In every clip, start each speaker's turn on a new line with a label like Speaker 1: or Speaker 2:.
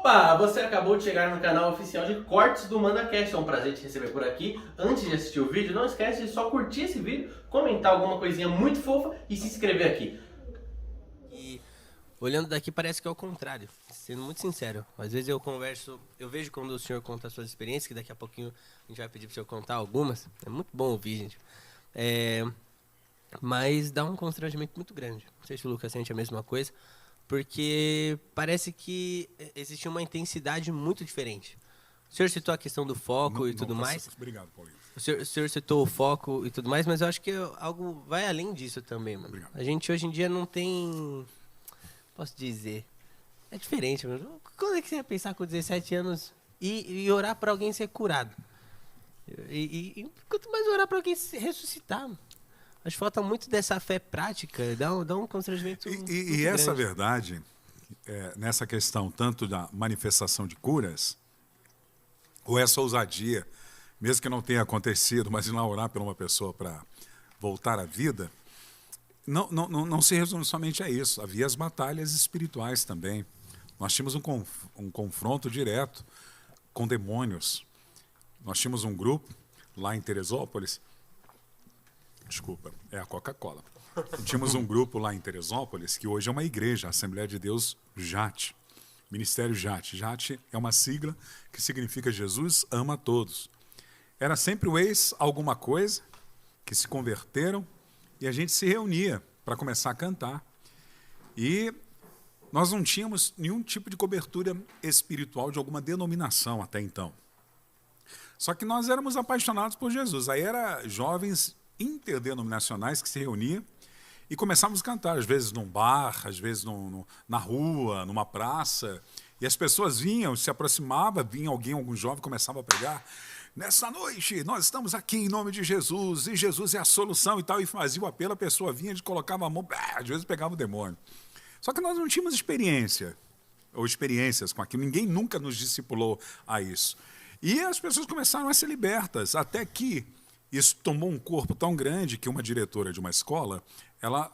Speaker 1: Opa! Você acabou de chegar no canal oficial de cortes do MandaCast. É um prazer te receber por aqui. Antes de assistir o vídeo, não esquece de só curtir esse vídeo, comentar alguma coisinha muito fofa e se inscrever aqui.
Speaker 2: E olhando daqui parece que é o contrário, sendo muito sincero. Às vezes eu vejo quando o senhor conta as suas experiências, que daqui a pouquinho a gente vai pedir para o senhor contar algumas. É muito bom ouvir, gente. Mas dá um constrangimento muito grande. Não sei se o Lucas sente a mesma coisa, porque parece que existe uma intensidade muito diferente. O senhor citou a questão do foco e tudo mais.
Speaker 3: Obrigado, Paulinho.
Speaker 2: O senhor citou o foco e tudo mais, mas eu acho que algo vai além disso também, mano.
Speaker 3: Obrigado.
Speaker 2: A gente hoje em dia não tem... Posso dizer... É diferente, mano. Quando é que você ia pensar com 17 anos e orar pra alguém ser curado? E quanto mais orar pra alguém se ressuscitar, mano. Acho que falta muito dessa fé prática, dá um constrangimento muito
Speaker 3: E essa
Speaker 2: grande.
Speaker 3: verdade, nessa questão tanto da manifestação de curas, ou essa ousadia, mesmo que não tenha acontecido, mas ir lá orar por uma pessoa para voltar à vida, não se resume somente a isso. Havia as batalhas espirituais também. Nós tínhamos um confronto direto com demônios. Nós tínhamos um grupo lá em Teresópolis. Desculpa, é a Coca-Cola. Tínhamos um grupo lá em Teresópolis, que hoje é uma igreja, a Assembleia de Deus JAT, Ministério JAT. JAT é uma sigla que significa Jesus ama a todos. Era sempre o ex alguma coisa, que se converteram, e a gente se reunia para começar a cantar. E nós não tínhamos nenhum tipo de cobertura espiritual de alguma denominação até então. Só que nós éramos apaixonados por Jesus. Aí eram jovens interdenominacionais que se reuniam e começávamos a cantar, às vezes num bar, às vezes na rua, numa praça. E as pessoas vinham, se aproximavam, vinha algum jovem, começava a pregar. Nessa noite, nós estamos aqui em nome de Jesus, e Jesus é a solução e tal. E fazia o apelo, a pessoa vinha, a gente colocava a mão, às vezes pegava o demônio. Só que nós não tínhamos experiência, ou experiências com aquilo. Ninguém nunca nos discipulou a isso. E as pessoas começaram a ser libertas, até que isso tomou um corpo tão grande que uma diretora de uma escola, ela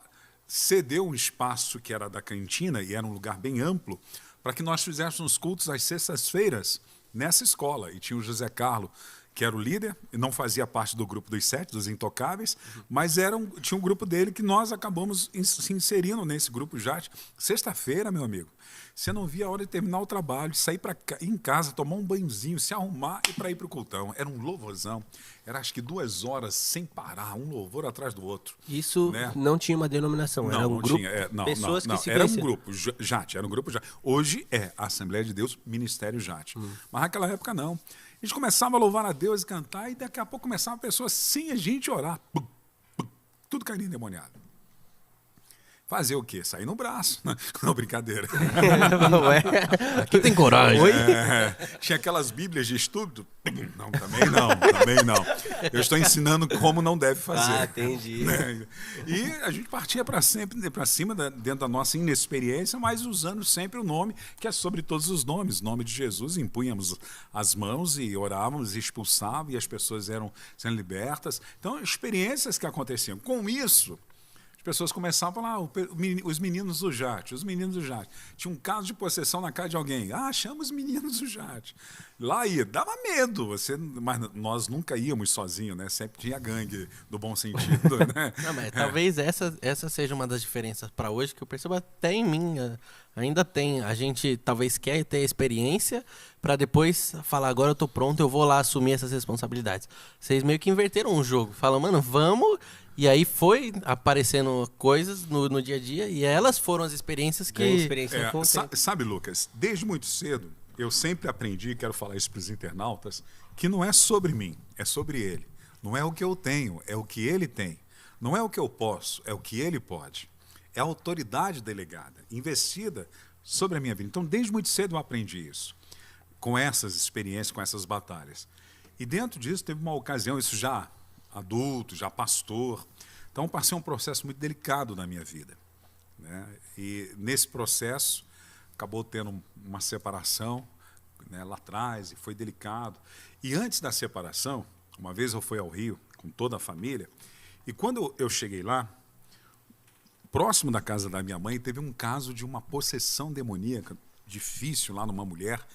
Speaker 3: cedeu um espaço que era da cantina, e era um lugar bem amplo, para que nós fizéssemos cultos às sextas-feiras nessa escola. E tinha o José Carlos, que era o líder, e não fazia parte do grupo dos 7, dos intocáveis, mas tinha um grupo dele que nós acabamos se inserindo nesse grupo JAT. Sexta-feira, meu amigo, você não via a hora de terminar o trabalho, de sair em casa, tomar um banhozinho, se arrumar e para ir para o cultão. Era um louvorzão. Era acho que 2 horas sem parar, um louvor atrás do outro.
Speaker 2: Isso,
Speaker 3: né?
Speaker 2: Não tinha uma denominação, era um grupo,
Speaker 3: Tinha,
Speaker 2: pessoas que se
Speaker 3: era um
Speaker 2: conheciam.
Speaker 3: grupo, JAT, era um grupo JAT. Hoje é a Assembleia de Deus, Ministério JAT. Mas naquela época não. A gente começava a louvar a Deus e cantar, e daqui a pouco começava a pessoa sem a gente orar. Pum, pum, tudo caindo endemoniado. Fazer o quê? Sair no braço. Não, brincadeira.
Speaker 2: Ué,
Speaker 4: Aqui tem coragem.
Speaker 2: Oi?
Speaker 3: Tinha aquelas bíblias de estudo? Não, também não, também não. Eu estou ensinando como não deve fazer.
Speaker 2: Ah, entendi.
Speaker 3: E a gente partia para cima, dentro da nossa inexperiência, mas usando sempre o nome, que é sobre todos os nomes. O nome de Jesus, impunhamos as mãos e orávamos, e expulsávamos, e as pessoas eram sendo libertas. Então, experiências que aconteciam. Com isso, as pessoas começavam a falar, os meninos do JAT, os meninos do JAT. Tinha um caso de possessão na casa de alguém. Ah, chama os meninos do JAT. Lá ia, dava medo, mas nós nunca íamos sozinhos, né? Sempre tinha gangue, do bom sentido, né?
Speaker 4: Não, mas talvez essa seja uma das diferenças para hoje, que eu percebo até em mim. Ainda tem. A gente talvez quer ter a experiência para depois falar, agora eu tô pronto, eu vou lá assumir essas responsabilidades. Vocês meio que inverteram o jogo. Falam, mano, vamos... E aí foi aparecendo coisas no dia a dia, e elas foram as experiências que...
Speaker 2: experiência com o tempo.
Speaker 3: Sabe, Lucas, desde muito cedo, eu sempre aprendi, quero falar isso para os internautas, que não é sobre mim, é sobre ele. Não é o que eu tenho, é o que ele tem. Não é o que eu posso, é o que ele pode. É a autoridade delegada, investida sobre a minha vida. Então, desde muito cedo eu aprendi isso, com essas experiências, com essas batalhas. E dentro disso teve uma ocasião, isso já adulto, já pastor. Então, passei um processo muito delicado na minha vida, né? E nesse processo, acabou tendo uma separação, né, lá atrás, e foi delicado. E antes da separação, uma vez eu fui ao Rio com toda a família, e quando eu cheguei lá, próximo da casa da minha mãe, teve um caso de uma possessão demoníaca difícil lá numa mulher,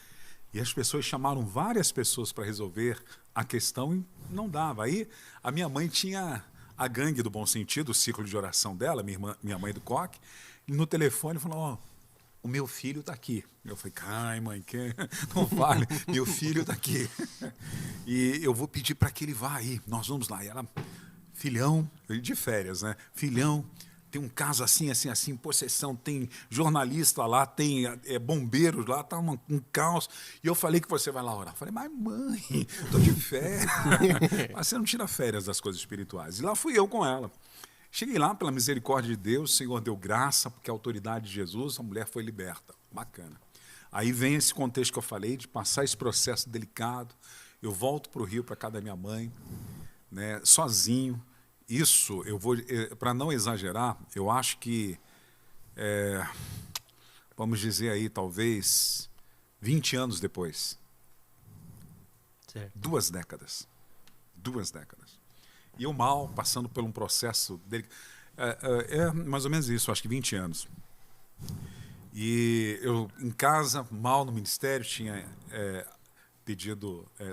Speaker 3: e as pessoas chamaram várias pessoas para resolver a questão e não dava. Aí a minha mãe tinha a gangue do bom sentido, o ciclo de oração dela, minha mãe do coque, e no telefone falou, ó, o meu filho está aqui. Eu falei, ai mãe, que... não fale, meu filho está aqui. E eu vou pedir para que ele vá aí, nós vamos lá. E ela, filhão, de férias, né? Filhão, tem um caso assim, assim, assim, possessão, tem jornalista lá, tem bombeiros lá, tá um caos. E eu falei que você vai lá orar. Eu falei, mas mãe, tô de férias. Mas você não tira férias das coisas espirituais. E lá fui eu com ela. Cheguei lá, pela misericórdia de Deus, o Senhor deu graça, porque a autoridade de Jesus, a mulher foi liberta. Bacana. Aí vem esse contexto que eu falei, de passar esse processo delicado. Eu volto para o Rio, para casa da minha mãe, né, sozinho. Isso, eu vou, para não exagerar, eu acho que, vamos dizer aí, talvez 20 anos depois.
Speaker 2: Certo.
Speaker 3: 2 décadas. 2 décadas. E eu mal, passando por um processo dele. Mais ou menos isso, acho que 20 anos. E eu, em casa, mal no ministério, tinha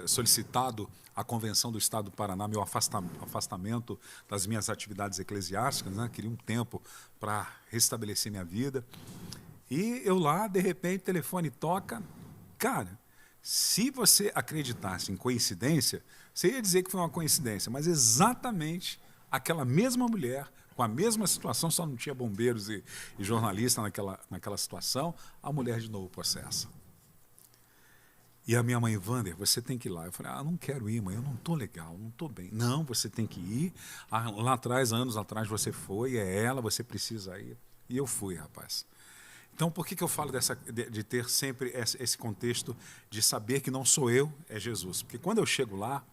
Speaker 3: solicitado a Convenção do Estado do Paraná, meu afastamento das minhas atividades eclesiásticas, né? Queria um tempo para restabelecer minha vida. E eu lá, de repente, o telefone toca. Cara, se você acreditasse em coincidência, você ia dizer que foi uma coincidência, mas exatamente aquela mesma mulher, com a mesma situação, só não tinha bombeiros e jornalistas naquela situação, a mulher de novo possessa. E a minha mãe, Wander, você tem que ir lá. Eu falei, não quero ir, mãe, eu não estou legal, não estou bem. Não, você tem que ir. Lá atrás, anos atrás, você foi, é ela, você precisa ir. E eu fui, rapaz. Então, por que eu falo de ter sempre esse contexto de saber que não sou eu, é Jesus? Porque quando eu chego lá,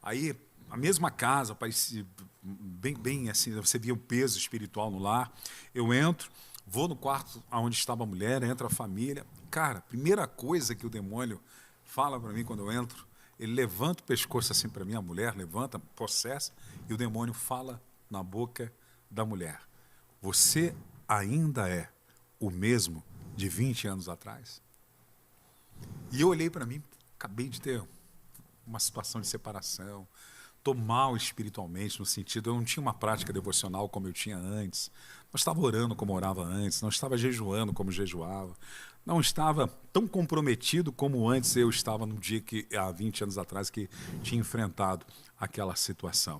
Speaker 3: aí a mesma casa, parecia bem assim, você via o peso espiritual no lar. Eu entro, vou no quarto onde estava a mulher, entra a família. Cara, a primeira coisa que o demônio fala para mim quando eu entro, ele levanta o pescoço assim para mim, a mulher levanta, possessa, e o demônio fala na boca da mulher. Você ainda é o mesmo de 20 anos atrás? E eu olhei para mim, acabei de ter uma situação de separação, estou mal espiritualmente, no sentido, eu não tinha uma prática devocional como eu tinha antes, não estava orando como orava antes, não estava jejuando como jejuava, não estava tão comprometido como antes eu estava no dia que, há 20 anos atrás, que tinha enfrentado aquela situação.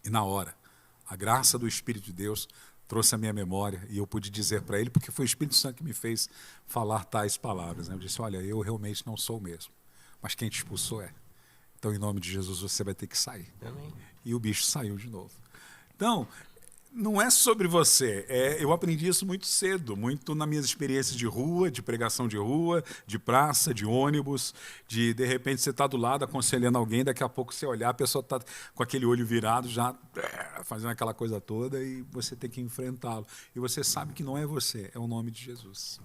Speaker 3: E na hora, a graça do Espírito de Deus trouxe a minha memória e eu pude dizer para ele, porque foi o Espírito Santo que me fez falar tais palavras, né? Eu disse, olha, eu realmente não sou o mesmo, mas quem te expulsou é. Então, em nome de Jesus, você vai ter que sair.
Speaker 2: Amém.
Speaker 3: E o bicho saiu de novo. Então, não é sobre você. Eu aprendi isso muito cedo, muito nas minhas experiências de rua, de pregação de rua, de praça, de ônibus, de repente você está do lado aconselhando alguém, daqui a pouco você olhar, a pessoa está com aquele olho virado, já fazendo aquela coisa toda, e você tem que enfrentá-lo. E você sabe que não é você, é o nome de Jesus.